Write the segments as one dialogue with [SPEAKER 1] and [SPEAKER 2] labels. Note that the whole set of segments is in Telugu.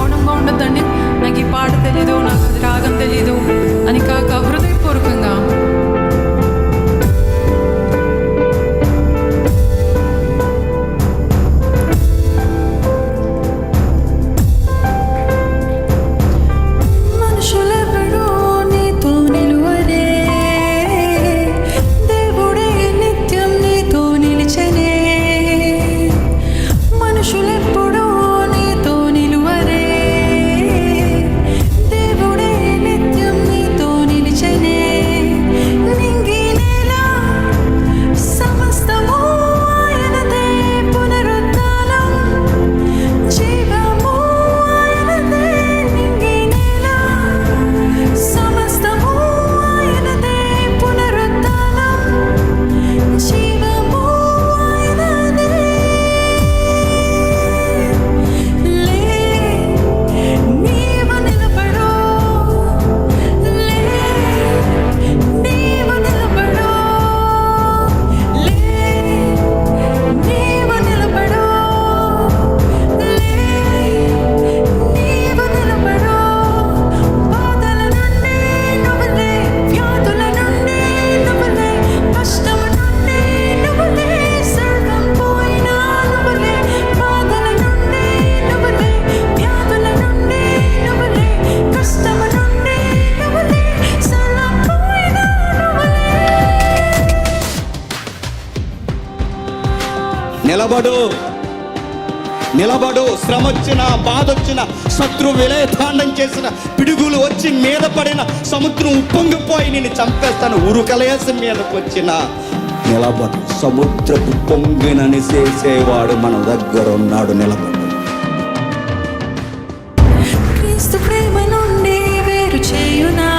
[SPEAKER 1] మౌనంగా ఉండొద్దండి. నాకు ఈ పాట తెలీదు, నాకు అది రాగం తెలీదు అని కాక హృదయపూర్వకంగా
[SPEAKER 2] నిలబడు. శ్రమ వచ్చిన, బాధ వచ్చిన, శత్రు విలయతాండం చేసిన, పిడుగులు వచ్చి మీద పడిన, సముద్రం ఉప్పొంగిపోయి నేను చంపేస్తాను, ఉరుకలేసి మీదకు వచ్చిన నిలబడు. సముద్రపు పొంగినని చేసేవాడు మన దగ్గర ఉన్నాడు. నిలబడు.
[SPEAKER 1] క్రీస్తు ప్రేమ నుండి వేరు చేయునా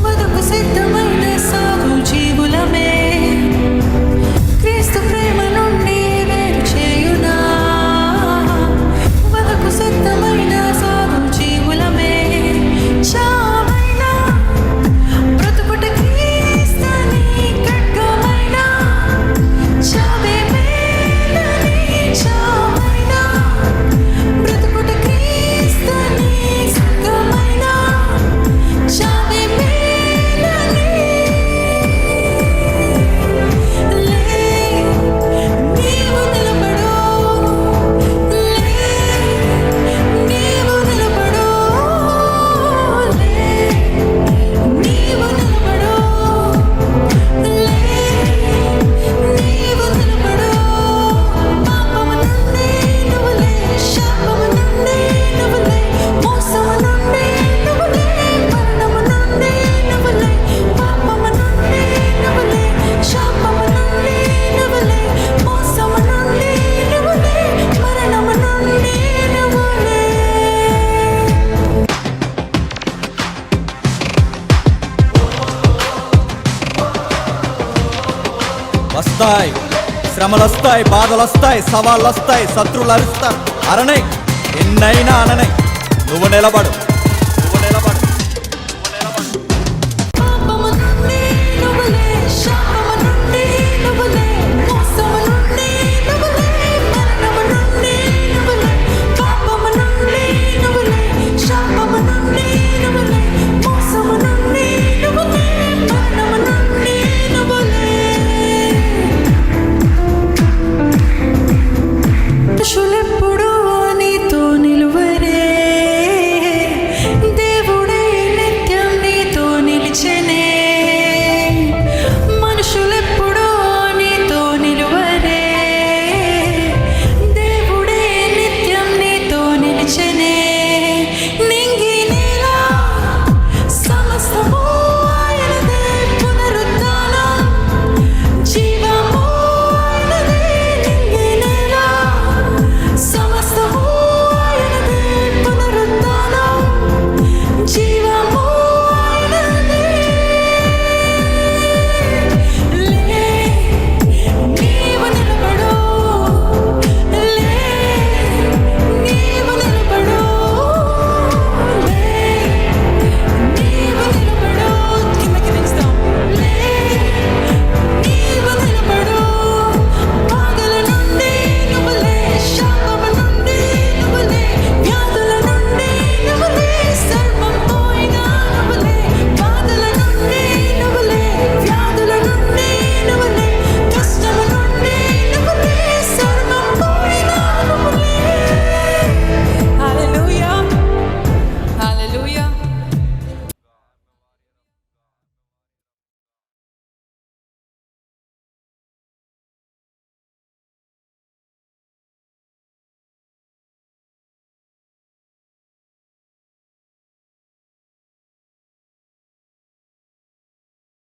[SPEAKER 1] బతుకు సిద్ధమైన సాగు జీవులమే. క్రీస్తు ప్రేమ నుండి వేరు చేయునా బతుకు సిద్ధమైన సాగు జీవులమే. చావైన బ్రతుకుట క్రీస్తుని ఖడ్గమైన, చావే మేలని చావైన బ్రతుకుట క్రీస్తుని ఖడ్గమైన, చావే మేలని. నీవు నిలబడు, నీవు నిలబడు, నీవు నిలబడు, నీవు నిలబడు. పాపము నుండి నువ్వులే, శాపము నుండి నువ్వులే, మోసము నుండి నువ్వులే, మరణము నుండి నువ్వులే, పాపము నుండి నువ్వులే, శాపము నుండి నువ్వులే, మోసము నుండి నువ్వులే, మరణము నుండి నువ్వులే.
[SPEAKER 3] వస్తాయి శ్రమలు, వస్తాయి బాధలు, వస్తాయి సవాళ్ళు, వస్తాయి శత్రువులు అరుస్తారు. అరణై ఎన్నైనా అననై నువ్వు నిలబడు.